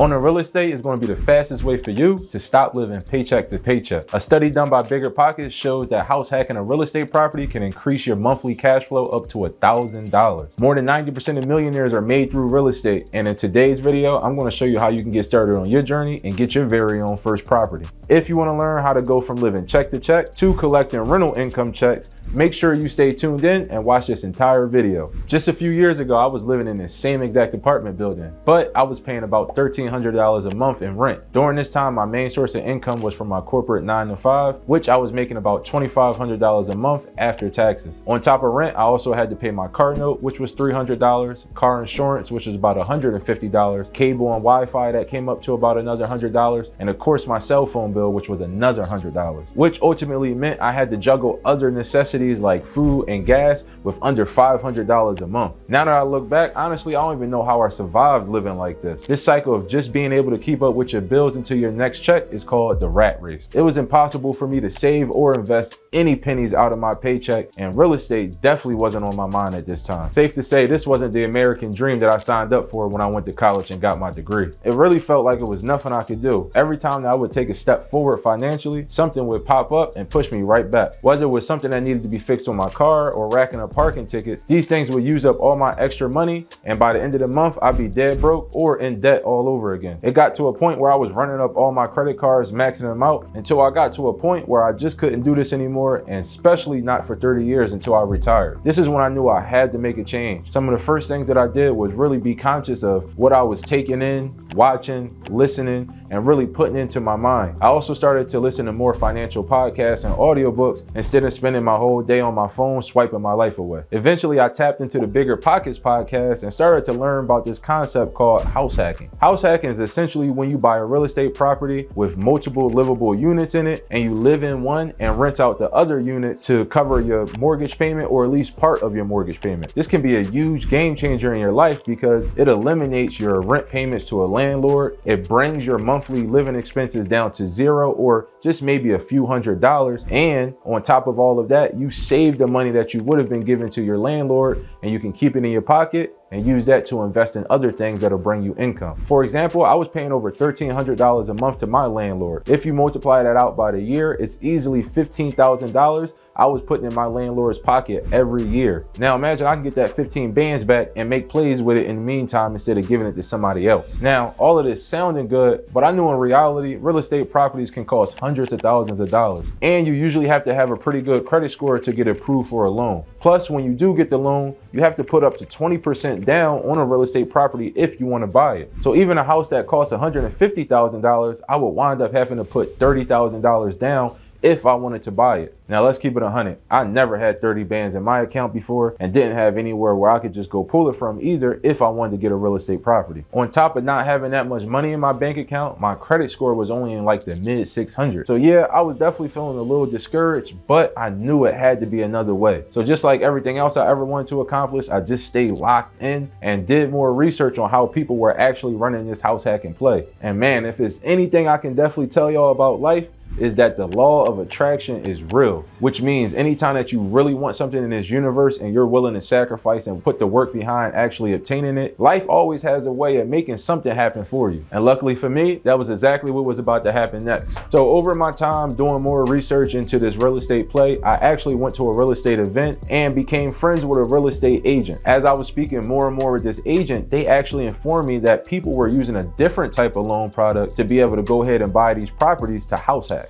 Owning real estate is going to be the fastest way for you to stop living paycheck to paycheck. A study done by biggerpockets shows that house hacking a real estate property can increase your monthly cash flow up to $1,000. More than 90% of millionaires are made through real estate, and in today's video, I'm going to show you how you can get started on your journey and get your very own first property. If you want to learn how to go from living check to check to collecting rental income checks, make sure you stay tuned in and watch this entire video. Just a few years ago, I was living in this same exact apartment building, but I was paying about $1,300 a month in rent. During this time, my main source of income was from my corporate 9-to-5, which I was making about $2,500 a month after taxes. On top of rent, I also had to pay my car note, which was $300, car insurance, which was about $150, cable and Wi-Fi that came up to about another $100, and of course my cell phone bill, which was another $100, which ultimately meant I had to juggle other necessities like food and gas with under $500 a month. Now that I look back, honestly, I don't even know how I survived living like this. This cycle of just being able to keep up with your bills until your next check is called the rat race. It was impossible for me to save or invest any pennies out of my paycheck, and real estate definitely wasn't on my mind at this time. Safe to say, this wasn't the American dream that I signed up for when I went to college and got my degree. It really felt like it was nothing I could do. Every time that I would take a step forward financially, something would pop up and push me right back. Whether it was something that needed to be fixed on my car or racking up parking tickets, these things would use up all my extra money, and by the end of the month, I'd be dead broke or in debt all over again. It got to a point where I was running up all my credit cards, maxing them out, until I got to a point where I just couldn't do this anymore, and especially not for 30 years until I retired. This is when I knew I had to make a change. Some of the first things that I did was really be conscious of what I was taking in, watching, listening, and really putting into my mind. I also started to listen to more financial podcasts and audiobooks instead of spending my whole day on my phone swiping my life away. Eventually, I tapped into the biggerpockets podcast and started to learn about this concept called house hacking. House hacking is essentially when you buy a real estate property with multiple livable units in it, and you live in one and rent out the other unit to cover your mortgage payment or at least part of your mortgage payment. This can be a huge game changer in your life because it eliminates your rent payments to a landlord. It brings your monthly living expenses down to zero or just maybe a few $100s. And on top of all of that, you save the money that you would have been given to your landlord, and you can keep it in your pocket and use that to invest in other things that'll bring you income. For example, I was paying over $1,300 a month to my landlord. If you multiply that out by the year, it's easily $15,000 I was putting in my landlord's pocket every year. Now imagine I can get that 15 bands back and make plays with it in the meantime instead of giving it to somebody else. Now, all of this sounding good, but I knew in reality, real estate properties can cost hundreds of thousands of dollars. And you usually have to have a pretty good credit score to get approved for a loan. Plus, when you do get the loan, you have to put up to 20% down on a real estate property if you want to buy it. So even a house that costs $150,000, I would wind up having to put $30,000 down if I wanted to buy it. Now let's keep it 100. I never had 30 bands in my account before and didn't have anywhere where I could just go pull it from either if I wanted to get a real estate property. On top of not having that much money in my bank account, my credit score was only in like the mid 600s. So yeah, I was definitely feeling a little discouraged, but I knew it had to be another way. So just like everything else I ever wanted to accomplish, I just stayed locked in and did more research on how people were actually running this house hacking play. And man, if it's anything I can definitely tell y'all about life, is that the law of attraction is real, which means anytime that you really want something in this universe and you're willing to sacrifice and put the work behind actually obtaining it, life always has a way of making something happen for you. And luckily for me, that was exactly what was about to happen next. So over my time doing more research into this real estate play, I actually went to a real estate event and became friends with a real estate agent. As I was speaking more and more with this agent, they actually informed me that people were using a different type of loan product to be able to go ahead and buy these properties to house hack.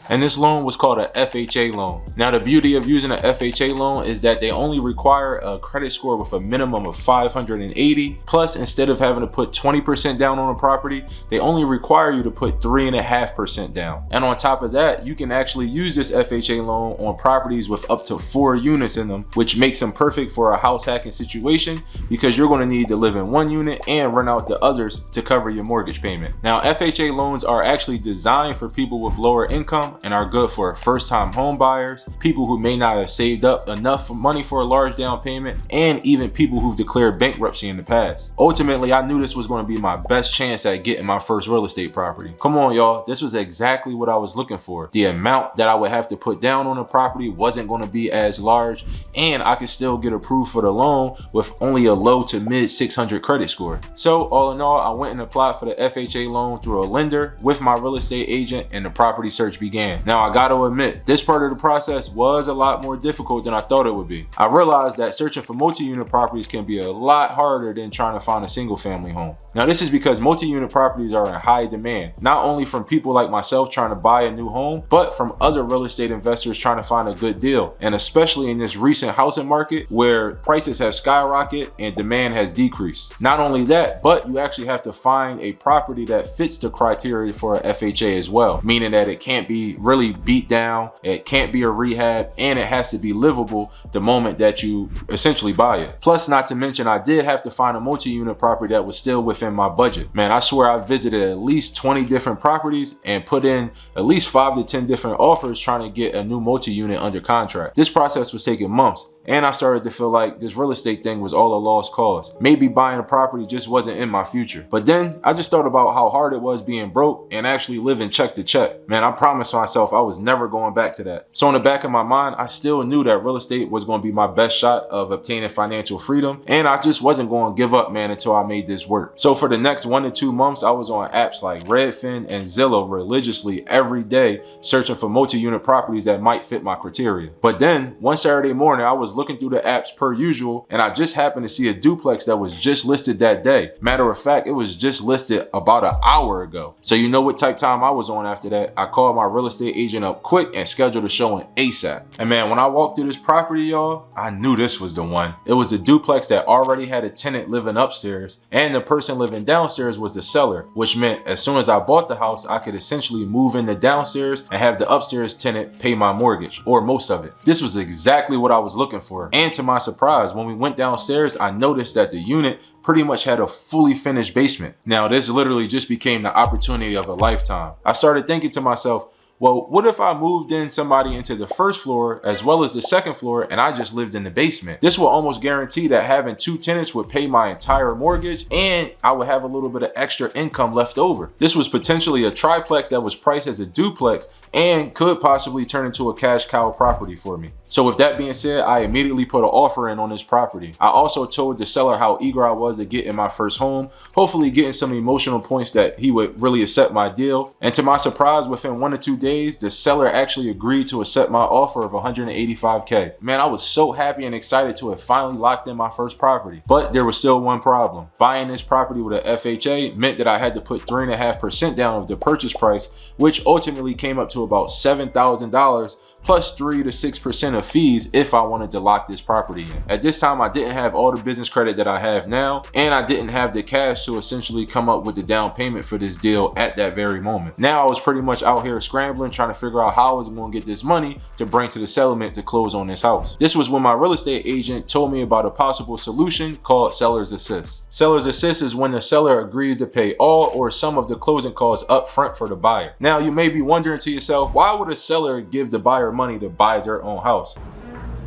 And this loan was called a FHA loan. Now the beauty of using an FHA loan is that they only require a credit score with a minimum of 580. Plus, instead of having to put 20% down on a property, they only require you to put 3.5% down. And on top of that, you can actually use this FHA loan on properties with up to 4 units in them, which makes them perfect for a house hacking situation because you're going to need to live in one unit and rent out the others to cover your mortgage payment. Now FHA loans are actually designed for people with lower income amount and are good for first-time home buyers, people who may not have saved up enough money for a large down payment, and even people who've declared bankruptcy in the past. Ultimately, I knew this was going to be my best chance at getting my first real estate property. Come on, y'all, this was exactly what I was looking for. The amount that I would have to put down on a property wasn't going to be as large, and I could still get approved for the loan with only a low to mid 600 credit score. So all in all, I went and applied for the FHA loan through a lender with my real estate agent, and the property search began. Now, I got to admit, this part of the process was a lot more difficult than I thought it would be. I realized that searching for multi-unit properties can be a lot harder than trying to find a single family home. Now, this is because multi-unit properties are in high demand, not only from people like myself trying to buy a new home, but from other real estate investors trying to find a good deal. And especially in this recent housing market where prices have skyrocketed and demand has decreased. Not only that, but you actually have to find a property that fits the criteria for a FHA as well, meaning that it can't be really beat down, it can't be a rehab, and it has to be livable the moment that you essentially buy it. Plus, not to mention, I did have to find a multi-unit property that was still within my budget. Man, I swear I visited at least 20 different properties and put in at least 5 to 10 different offers trying to get a new multi-unit under contract. This process was taking months, and I started to feel like this real estate thing was all a lost cause. Maybe buying a property just wasn't in my future. But then I just thought about how hard it was being broke and actually living check to check. Man, I promised myself I was never going back to that. So in the back of my mind, I still knew that real estate was going to be my best shot of obtaining financial freedom, and I just wasn't going to give up, man, until I made this work. So for the next 1 to 2 months, I was on apps like Redfin and Zillow religiously every day, searching for multi-unit properties that might fit my criteria. But then one Saturday morning, I was looking through the apps per usual, and I just happened to see a duplex that was just listed that day. Matter of fact, it was just listed about an hour ago. So you know what type time I was on after that? I called my real estate agent up quick and scheduled a showing ASAP. And man, when I walked through this property, y'all, I knew this was the one. It was a duplex that already had a tenant living upstairs, and the person living downstairs was the seller, which meant as soon as I bought the house, I could essentially move in the downstairs and have the upstairs tenant pay my mortgage, or most of it. This was exactly what I was looking for. And to my surprise, when we went downstairs, I noticed that the unit pretty much had a fully finished basement. Now, this literally just became the opportunity of a lifetime. I started thinking to myself, well, what if I moved in somebody into the first floor as well as the second floor and I just lived in the basement? This will almost guarantee that having 2 tenants would pay my entire mortgage, and I would have a little bit of extra income left over. This was potentially a triplex that was priced as a duplex and could possibly turn into a cash cow property for me. So with that being said, I immediately put an offer in on this property. I also told the seller how eager I was to get in my first home, hopefully getting some emotional points that he would really accept my deal. And to my surprise, within 1 to 2 days, the seller actually agreed to accept my offer of $185K. Man, I was so happy and excited to have finally locked in my first property. But there was still one problem. Buying this property with an FHA meant that I had to put 3.5% down of the purchase price, which ultimately came up to about $7,000 plus 3 to 6% of fees if I wanted to lock this property in. At this time, I didn't have all the business credit that I have now, and I didn't have the cash to essentially come up with the down payment for this deal at that very moment. Now I was pretty much out here scrambling, trying to figure out how I was going to get this money to bring to the settlement to close on this house. This was when my real estate agent told me about a possible solution called seller's assist. Seller's assist is when the seller agrees to pay all or some of the closing costs up front for the buyer. Now you may be wondering to yourself, why would a seller give the buyer money to buy their own house?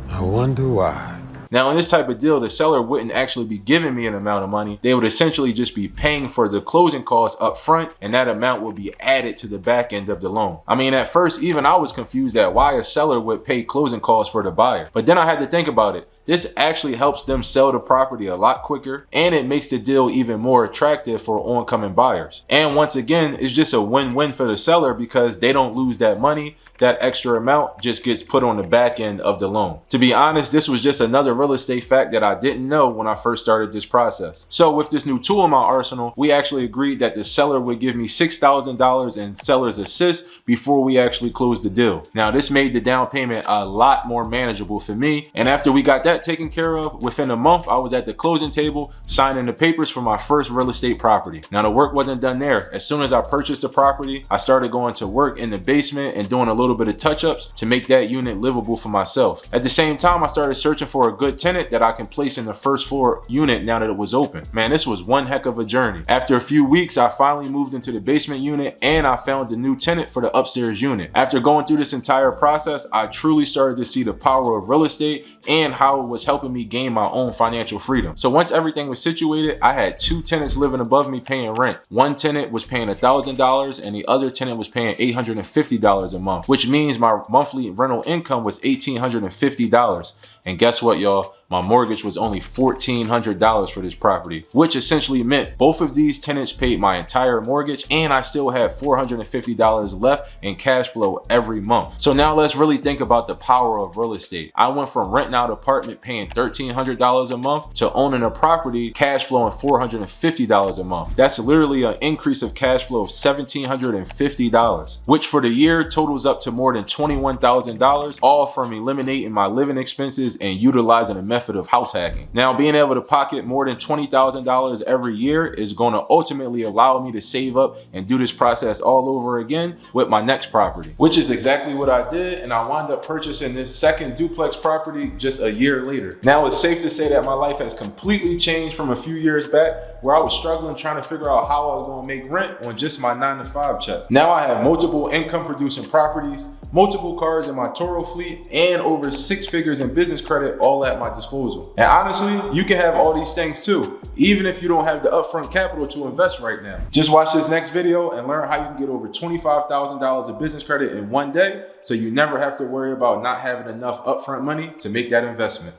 I wonder why. Now, in this type of deal, the seller wouldn't actually be giving me an amount of money. They would essentially just be paying for the closing costs up front, and that amount will be added to the back end of the loan. I mean, at first, even I was confused at why a seller would pay closing costs for the buyer. But then I had to think about it. This actually helps them sell the property a lot quicker, and it makes the deal even more attractive for oncoming buyers. And once again, it's just a win-win for the seller because they don't lose that money. That extra amount just gets put on the back end of the loan. To be honest, this was just another real estate fact that I didn't know when I first started this process. So with this new tool in my arsenal, we actually agreed that the seller would give me $6,000 in seller's assist before we actually closed the deal. Now, this made the down payment a lot more manageable for me, and after we got that taken care of, within a month I was at the closing table signing the papers for my first real estate property. Now, the work wasn't done there. As soon as I purchased the property, I started going to work in the basement and doing a little bit of touch-ups to make that unit livable for myself. At the same time, I started searching for a good good tenant that I can place in the first floor unit now that it was open. Man, this was one heck of a journey. After a few weeks, I finally moved into the basement unit and I found a new tenant for the upstairs unit. After going through this entire process, I truly started to see the power of real estate and how it was helping me gain my own financial freedom. So once everything was situated, I had 2 tenants living above me paying rent. One tenant was paying $1,000 and the other tenant was paying $850 a month, which means my monthly rental income was $1,850. And guess what, y'all? My mortgage was only $1,400 for this property, which essentially meant both of these tenants paid my entire mortgage and I still had $450 left in cash flow every month. So now let's really think about the power of real estate. I went from renting out an apartment paying $1,300 a month to owning a property cash flowing $450 a month. That's literally an increase of cash flow of $1,750, which for the year totals up to more than $21,000, all from eliminating my living expenses and utilizing a method of house hacking. Now, being able to pocket more than $20,000 every year is going to ultimately allow me to save up and do this process all over again with my next property, which is exactly what I did. And I wound up purchasing this second duplex property just a year later. Now, it's safe to say that my life has completely changed from a few years back where I was struggling trying to figure out how I was going to make rent on just my 9-to-5 check. Now I have multiple income producing properties, multiple cars in my Toro fleet, and over 6 figures in business credit all at my disposal. And honestly, you can have all these things too, even if you don't have the upfront capital to invest right now. Just watch this next video and learn how you can get over $25,000 of business credit in one day so you never have to worry about not having enough upfront money to make that investment.